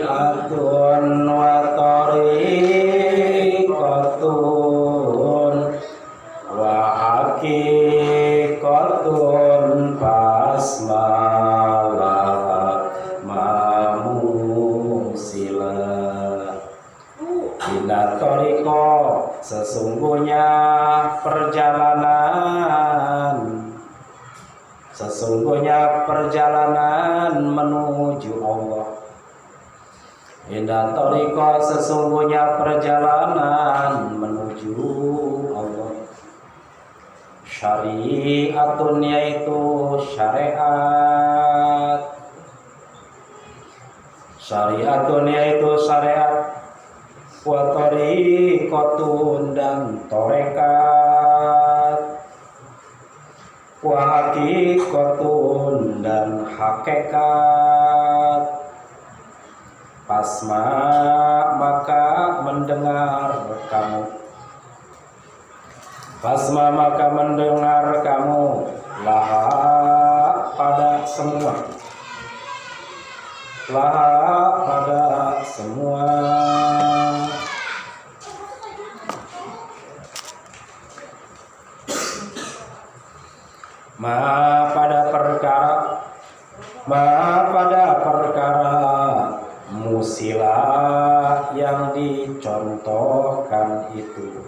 atun wa tariqatun wa haqiqatun basmalah mamusila. Inna tariqo, sesungguhnya perjalanan menuju Allah. Inna tariqo, sesungguhnya perjalanan menuju Allah. Syariatun, yaitu syariat. Syariatun, yaitu syariat. Wa tariqatun, dan torekat. Wa haqiqatun, dan hakikat. Pasma, maka mendengar kamu. Pasma, maka mendengar kamu. Laha, pada semua. Laha, pada semua. Ma pada perkara musilah yang dicontohkan itu.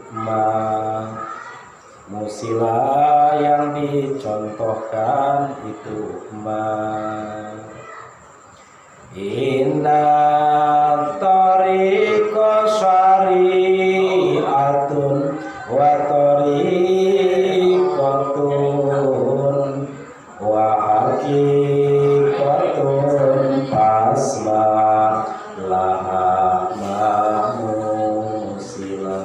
Musilah yang dicontohkan itu. Inna tariqa syari'atun wa tariqatun wa haqiqatun basmalah mamusila.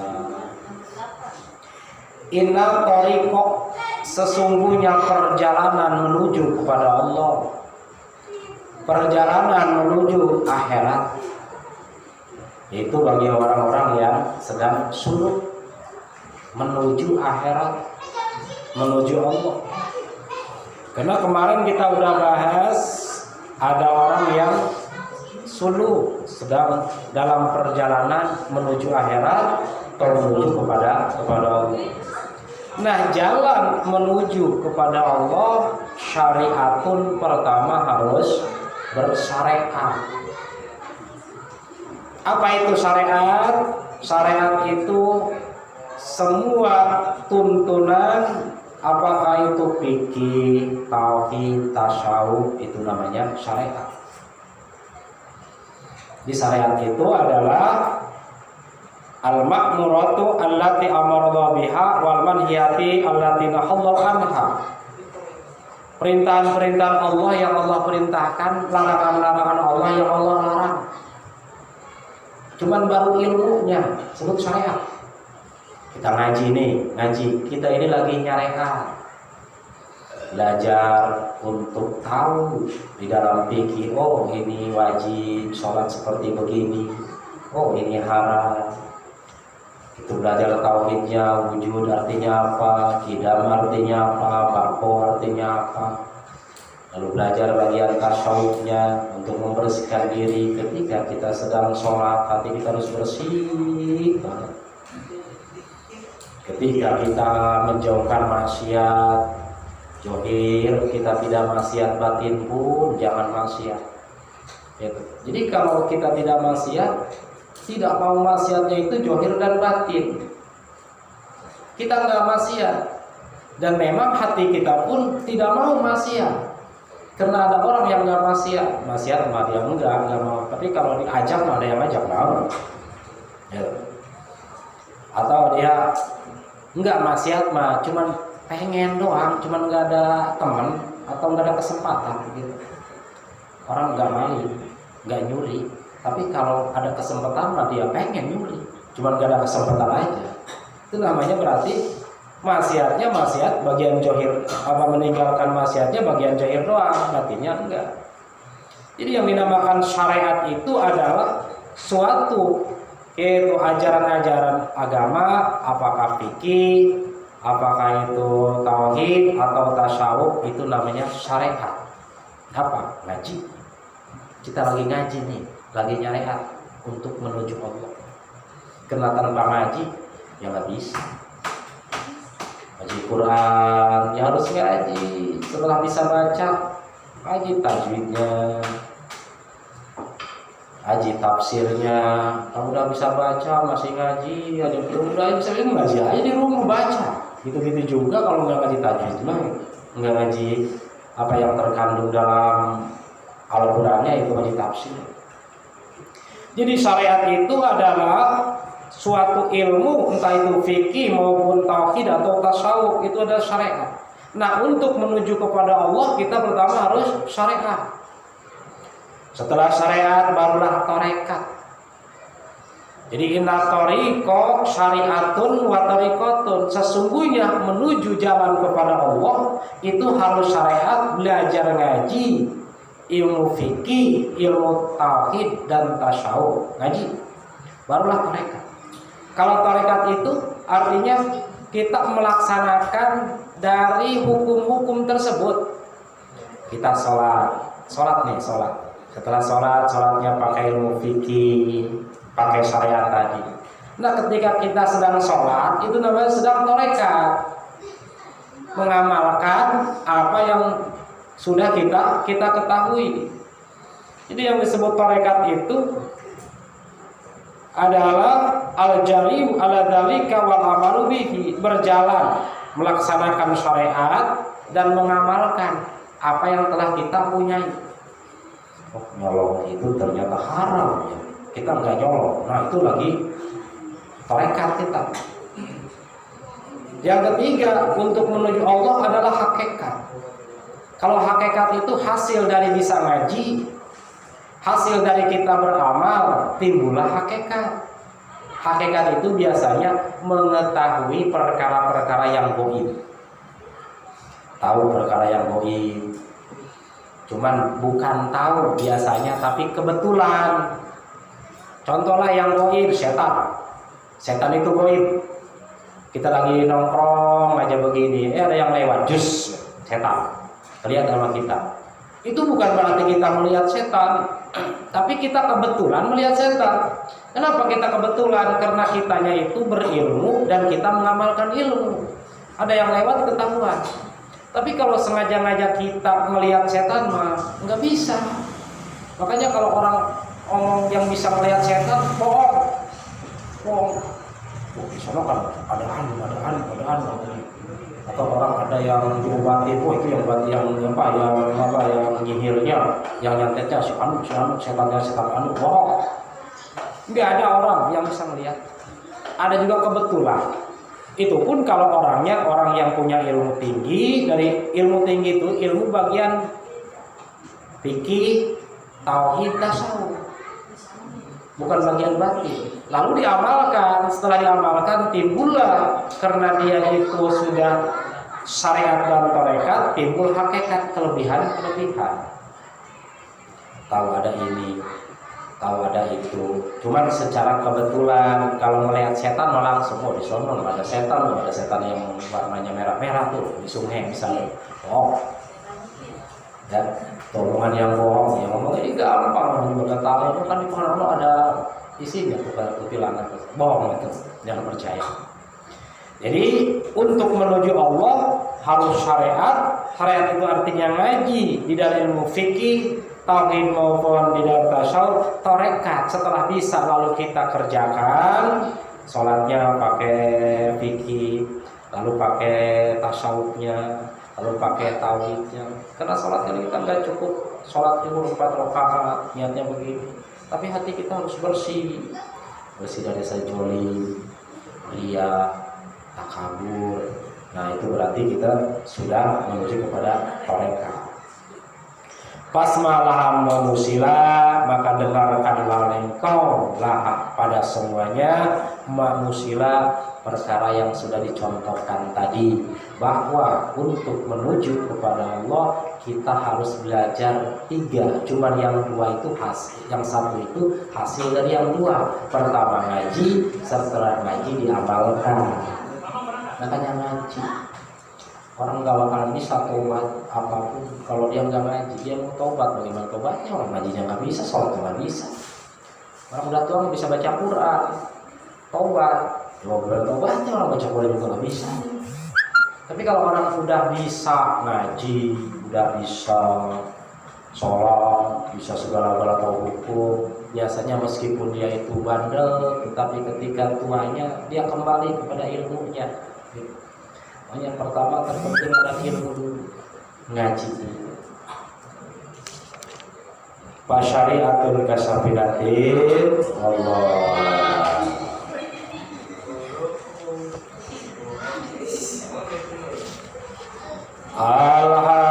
Inna tariqa, sesungguhnya perjalanan menuju kepada Allah, perjalanan menuju akhirat, itu bagi orang-orang yang sedang suluk menuju akhirat, menuju Allah. Karena kemarin kita udah bahas ada orang yang suluk sedang dalam perjalanan menuju akhirat atau menuju kepada Allah. Nah, jalan menuju kepada Allah, syariatun, pertama harus bersyariat. Apa itu syariat? Syariat itu semua tuntunan, apakah itu fikih, tauhid, tasyawuf, itu namanya syariat. Di syariat itu adalah al-ma'muratu allati amarallahu biha wal manhiyati allati nahallahu anha. Perintah-perintah Allah yang Allah perintahkan, larangan-larangan Allah yang Allah larang. Cuman baru ilmunya sebut syariat. Kita ngaji nih, kita ini lagi nyarekan, belajar untuk tahu di dalam fikih. Oh, ini wajib sholat seperti begini. Oh, ini haram. Itu belajar tauhidnya, wujud artinya apa, qidam artinya apa, bako artinya apa. Lalu belajar bagian tasyawufnya untuk membersihkan diri. Ketika kita sedang sholat, hati kita harus bersih banget. Ketika kita menjauhkan maksiat johir, kita tidak maksiat batin pun jangan maksiat. Jadi kalau kita tidak maksiat, tidak mau maksiatnya itu johir dan batin, kita nggak maksiat. Dan memang hati kita pun tidak mau maksiat. Karena ada orang yang nggak maksiat mah dia nggak mau. Tapi kalau diajak mah ada yang ngajak mau. Atau dia nggak maksiat mah cuman pengen doang, cuman nggak ada teman atau nggak ada kesempatan gitu. Orang nggak maling, nggak nyuri, tapi kalau ada kesempatan mah dia pengen nyuri, cuman nggak ada kesempatan aja. Itu namanya berarti maksiatnya maksiat bagian johir, apa meninggalkan maksiatnya bagian johir doang, artinya enggak. Jadi yang dinamakan syariat itu adalah suatu itu ajaran-ajaran agama, apakah fikih, apakah itu tauhid atau tasyawuf, itu namanya syariat. Apa? Ngaji. kita lagi ngaji nih, lagi nyariat untuk menuju Allah. Karena tanpa ngaji ya nggak bisa. Ngaji Quran ya harus ngaji. Setelah bisa baca, ngaji tajwidnya, ngaji tafsirnya. Kalau udah bisa baca masih ngaji, ada udah bisa ngaji aja di rumah baca. Gitu-gitu juga kalau nggak ngaji tajwid mah, nggak ngaji apa yang terkandung dalam Al-Qur'annya, itu ngaji tafsir. Jadi syariat itu adalah suatu ilmu, entah itu fikih maupun tauhid atau tasawuf, itu adalah syariat. Nah, untuk menuju kepada Allah kita pertama harus syariat. Setelah syariat barulah tarekat. Jadi inna tariqah syariatun wa tariqatun. Sesungguhnya menuju jalan kepada Allah itu harus syariat, belajar ngaji, ilmu fikih, ilmu tauhid dan tasawuf, ngaji. Barulah tarekat. Kalau tarekat itu artinya kita melaksanakan dari hukum-hukum tersebut. Kita sholat nih, sholat. Setelah sholatnya pakai ilmu fikih, pakai syariat tadi. Nah, ketika kita sedang sholat, itu namanya sedang tarekat, mengamalkan apa yang sudah kita ketahui. Jadi yang disebut tarekat itu adalah al-jari ala dzalika wal amalu bihi, berjalan melaksanakan syariat dan mengamalkan apa yang telah kita punyai. Oh, nyolong itu ternyata haram ya. Kita nggak nyolong. Nah, itu lagi tarekat kita. Yang ketiga, untuk menuju Allah adalah hakikat. Kalau hakikat itu hasil dari bisa ngaji, hasil dari kita beramal, timbullah hakikat. Hakikat itu biasanya mengetahui perkara-perkara yang gaib. Tahu perkara yang gaib. Cuman bukan tahu biasanya, tapi kebetulan. Contohlah yang gaib, setan. Setan itu gaib. Kita lagi nongkrong aja begini, ada yang lewat, jus, setan. Lihat sama kita. Itu bukan berarti kita melihat setan, tapi kita kebetulan melihat setan. Kenapa kita kebetulan? Karena kitanya itu berilmu dan kita mengamalkan ilmu. Ada yang lewat ketahuan. Tapi kalau sengaja-ngaja kita melihat setan mah nggak bisa. Makanya kalau orang ngomong yang bisa melihat setan, bohong. Oh, di sana kan ada anu. Atau orang ada yang diobatin, itu yang nyihirnya, yang nyantetnya si anu, setannya setan anu, bohong. Nggak ada orang yang bisa melihat. Ada juga kebetulan. Itu pun kalau orangnya orang yang punya ilmu tinggi. Dari ilmu tinggi itu ilmu bagian fikih, tauhid, tasawuf, bukan bagian batin. Lalu diamalkan. Setelah diamalkan timbullah, karena dia itu sudah syariat dan tarekat, timbul hakikat, kelebihan. Tahu ada ini, tahu ada itu. Cuman secara kebetulan kalau melihat setan langsung, oh di sana ada setan yang warnanya merah-merah tuh di sungai misalnya. Oh, ya, tolongan yang bohong, yang ngomong ini gampang, juga tahu kan di mana ada isinya tuh bilangan bohong, itu jangan percaya. Jadi untuk menuju Allah harus syariat. Syariat itu artinya ngaji di dalam ilmu fikih, tauhid maupun di dalam tasawuf, tarekat. Setelah bisa lalu kita kerjakan sholatnya pakai fikih, lalu pakai tasawufnya, lalu pakai tauhidnya. Karena sholat ini kita nggak cukup sholat cuma 4 rakaat, niatnya begini. Tapi hati kita harus bersih dari sajoli, ria, takabur. Nah, itu berarti kita sudah menuju kepada tarekat. Fasma'laha manusila, maka dengarkanlah engkau lah pada semuanya manusila, perkara yang sudah dicontohkan tadi, bahwa untuk menuju kepada Allah kita harus belajar 3. Cuman yang 2 itu hasil, yang 1 itu hasil dari yang 2. Pertama ngaji, setelah ngaji diamalkan. Makanya ngaji. Orang nggak bakalan bisa tobat apapun kalau dia nggak ngaji. Dia mau tobat, bagaimana tobatnya? Orang ngajinya nggak bisa, sholatnya nggak bisa. Orang udah tua nggak bisa baca Quran, tobat. Bagaimana tobatnya? Orang baca Quran juga nggak bisa. Tapi kalau orang udah bisa ngaji, udah bisa sholat, bisa segala-gala tahu hukum, biasanya meskipun dia itu bandel, tetapi ketika tuanya dia kembali kepada ilmunya. Yang pertama terpenting ada ilmu dulu, ngaji. Fasyari'atul kasafidatin Allah. Wa wa